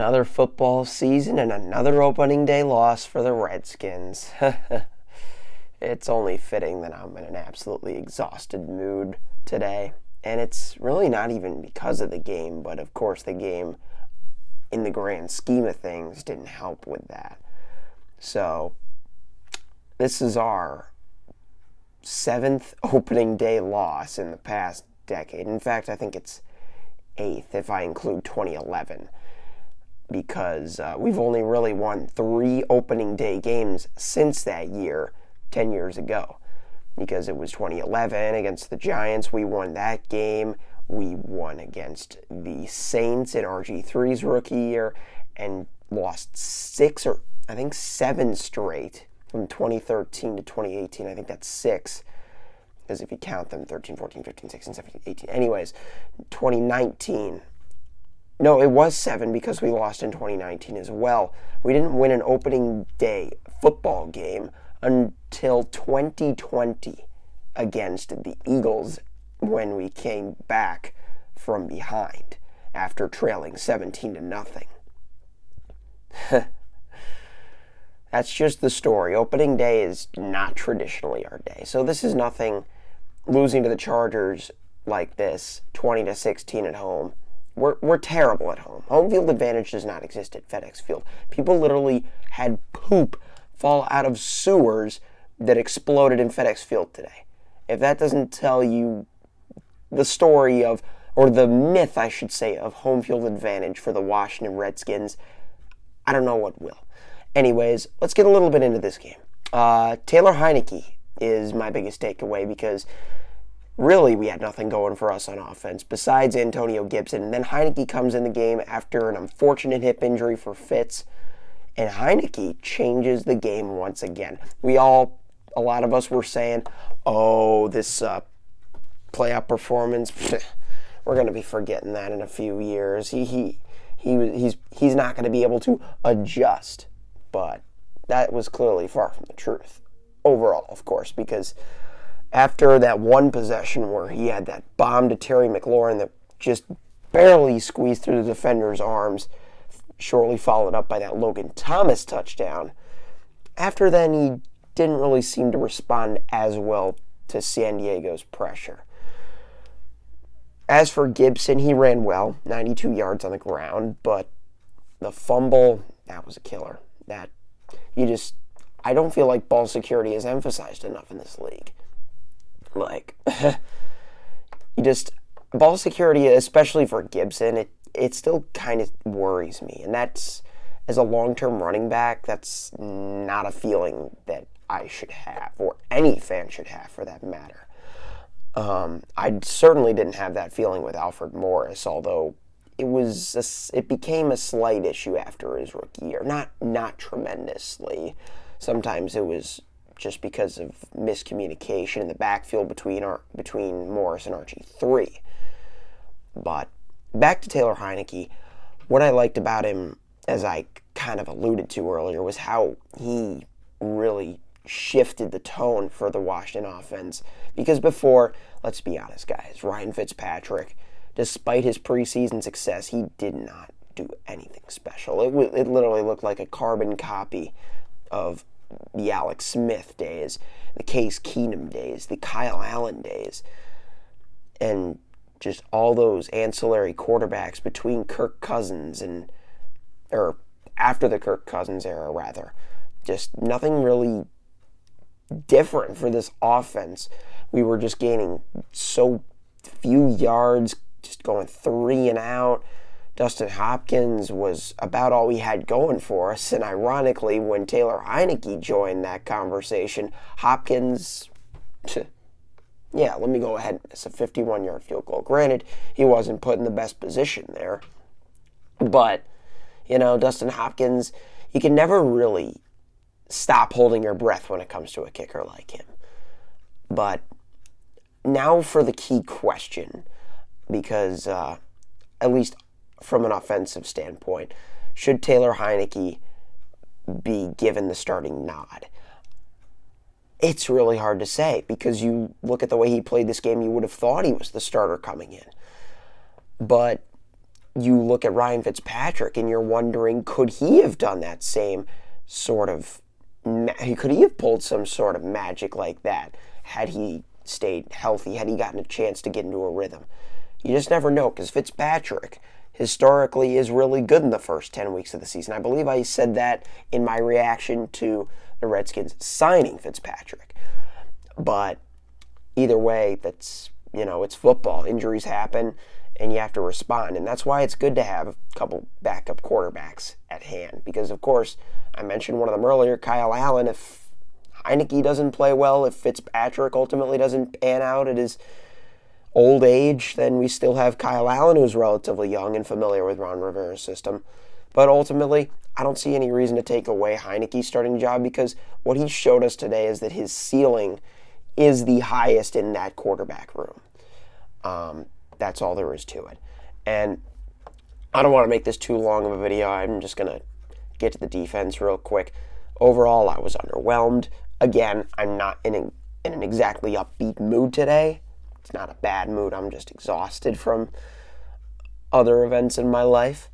Another football season and another opening day loss for the Redskins. It's only fitting that I'm in an absolutely exhausted mood today. And it's really not even because of the game, but of course the game, in the grand scheme of things, didn't help with that. So, this is our 7th opening day loss in the past decade. In fact, I think it's 8th if I include 2011. Because we've only really won 3 opening day games since that year, 10 years ago. Because it was 2011 against the Giants, we won that game. We won against the Saints in RG3's rookie year and lost 6 or I think 7 straight from 2013 to 2018. I think that's 6. Because if you count them, 13, 14, 15, 16, 17, 18. Anyways, 2019... No, it was 7 because we lost in 2019 as well. We didn't win an opening day football game until 2020 against the Eagles when we came back from behind after trailing 17-0. That's just the story. Opening day is not traditionally our day. So this is nothing. Losing to the Chargers like this, 20-16 at home. We're terrible at home. Home field advantage does not exist at FedEx Field. People literally had poop fall out of sewers that exploded in FedEx Field today. If that doesn't tell you the story of, or the myth, I should say, of home field advantage for the Washington Redskins, I don't know what will. Anyways, let's get a little bit into this game. Taylor Heinicke is my biggest takeaway because really, we had nothing going for us on offense besides Antonio Gibson. And then Heinicke comes in the game after an unfortunate hip injury for Fitz. And Heinicke changes the game once again. A lot of us were saying, oh, this playoff performance, we're going to be forgetting that in a few years. He's not going to be able to adjust. But that was clearly far from the truth. Overall, of course, because after that one possession where he had that bomb to Terry McLaurin that just barely squeezed through the defender's arms, shortly followed up by that Logan Thomas touchdown, after then he didn't really seem to respond as well to San Diego's pressure. As for Gibson, he ran well, 92 yards on the ground, but the fumble, that was a killer. I don't feel like ball security is emphasized enough in this league. Ball security, especially for Gibson, it still kind of worries me. And that's, as a long-term running back, that's not a feeling that I should have, or any fan should have for that matter. I certainly didn't have that feeling with Alfred Morris, although it became a slight issue after his rookie year. Not tremendously. Sometimes it was just because of miscommunication in the backfield between Morris and RG3. But back to Taylor Heinicke, what I liked about him, as I kind of alluded to earlier, was how he really shifted the tone for the Washington offense. Because before, let's be honest, guys, Ryan Fitzpatrick, despite his preseason success, he did not do anything special. It literally looked like a carbon copy of the Alex Smith days, the Case Keenum days, the Kyle Allen days, and just all those ancillary quarterbacks between Kirk Cousins or after the Kirk Cousins era, rather. Just nothing really different for this offense. We were just gaining so few yards, just going 3 and out. Dustin Hopkins was about all we had going for us, and ironically, when Taylor Heinicke joined that conversation, Hopkins, let me go ahead and miss a 51-yard field goal. Granted, he wasn't put in the best position there, but, Dustin Hopkins, you can never really stop holding your breath when it comes to a kicker like him. But now for the key question, because at least from an offensive standpoint, should Taylor Heinicke be given the starting nod? It's really hard to say because you look at the way he played this game, you would have thought he was the starter coming in. But you look at Ryan Fitzpatrick and you're wondering, could he have done that same sort of, could he have pulled some sort of magic like that had he stayed healthy, had he gotten a chance to get into a rhythm? You just never know, because Fitzpatrick historically is really good in the first 10 weeks of the season. I believe I said that in my reaction to the Redskins signing Fitzpatrick. But either way, that's, it's football. Injuries happen, and you have to respond. And that's why it's good to have a couple backup quarterbacks at hand. Because, of course, I mentioned one of them earlier, Kyle Allen. If Heinicke doesn't play well, if Fitzpatrick ultimately doesn't pan out at his old age, then we still have Kyle Allen, who's relatively young and familiar with Ron Rivera's system. But ultimately, I don't see any reason to take away Heinicke's starting job, because what he showed us today is that his ceiling is the highest in that quarterback room. That's all there is to it. And I don't want to make this too long of a video. I'm just going to get to the defense real quick. Overall, I was underwhelmed. Again, I'm not in an exactly upbeat mood today. It's not a bad mood. I'm just exhausted from other events in my life.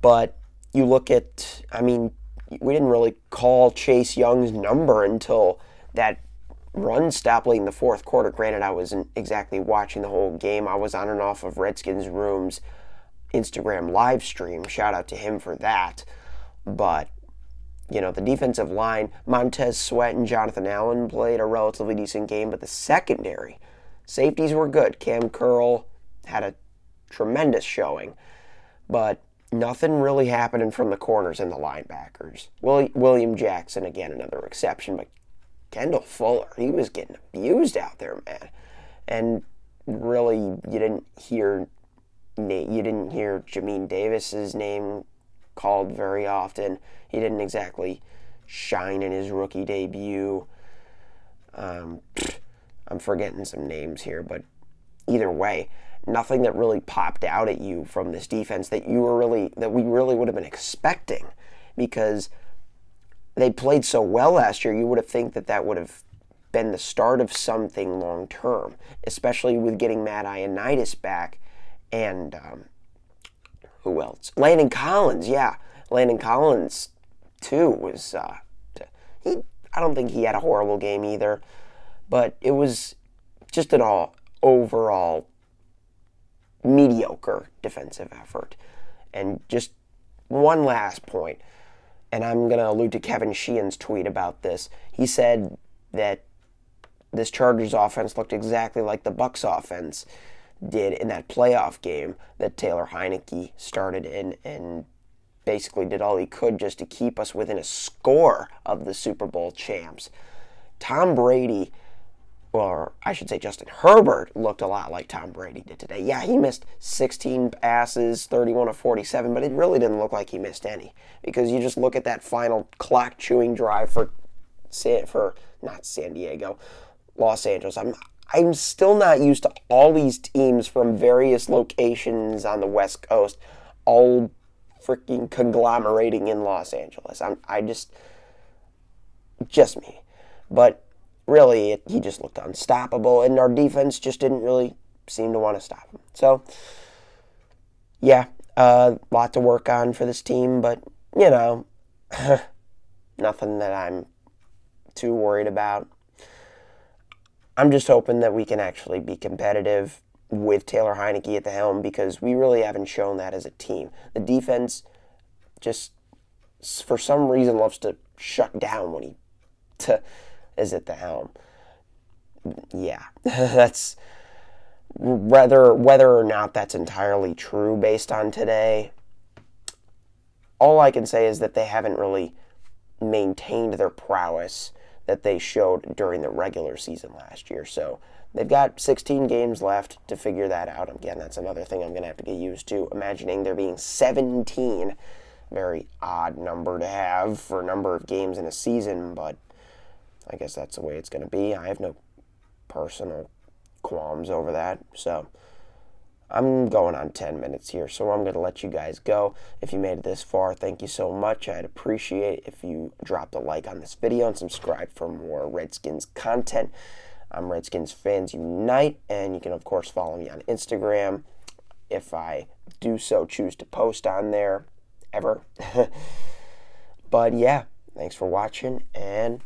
But you look at, we didn't really call Chase Young's number until that run stopped late in the fourth quarter. Granted, I wasn't exactly watching the whole game. I was on and off of Redskins Room's Instagram live stream. Shout out to him for that. But, the defensive line, Montez Sweat and Jonathan Allen played a relatively decent game, but the secondary, safeties were good. Cam Curl had a tremendous showing, but nothing really happening from the corners and the linebackers. William Jackson, again, another exception, but Kendall Fuller, he was getting abused out there, man. And really, you didn't hear Jamin Davis's name called very often. He didn't exactly shine in his rookie debut. I'm forgetting some names here, but either way, nothing that really popped out at you from this defense that we really would have been expecting, because they played so well last year. You would have think that would have been the start of something long term, especially with getting Matt Ioannidis back and who else? Landon Collins, yeah. Landon Collins too was I don't think he had a horrible game either, but it was just an overall mediocre defensive effort. And just one last point, and I'm going to allude to Kevin Sheehan's tweet about this. He said that this Chargers offense looked exactly like the Bucs offense did in that playoff game that Taylor Heinicke started in, and basically did all he could just to keep us within a score of the Super Bowl champs. Tom Brady, or I should say Justin Herbert, looked a lot like Tom Brady did today. Yeah, he missed 16 passes, 31 of 47, but it really didn't look like he missed any, because you just look at that final clock-chewing drive for not San Diego, Los Angeles. I'm still not used to all these teams from various locations on the West Coast all freaking conglomerating in Los Angeles. Just me. But really, he just looked unstoppable, and our defense just didn't really seem to want to stop him. So, yeah, a lot to work on for this team, but, nothing that I'm too worried about. I'm just hoping that we can actually be competitive with Taylor Heinicke at the helm, because we really haven't shown that as a team. The defense just, for some reason, loves to shut down when he is at the helm. Yeah, that's whether or not that's entirely true based on today. All I can say is that they haven't really maintained their prowess that they showed during the regular season last year. So they've got 16 games left to figure that out. Again, that's another thing I'm going to have to get used to, imagining there being 17. Very odd number to have for a number of games in a season, but I guess that's the way it's going to be. I have no personal qualms over that. So I'm going on 10 minutes here, so I'm going to let you guys go. If you made it this far, thank you so much. I'd appreciate if you dropped a like on this video and subscribe for more Redskins content. I'm Redskins Fans Unite, and you can, of course, follow me on Instagram. if I do so choose to post on there ever. But yeah, thanks for watching, and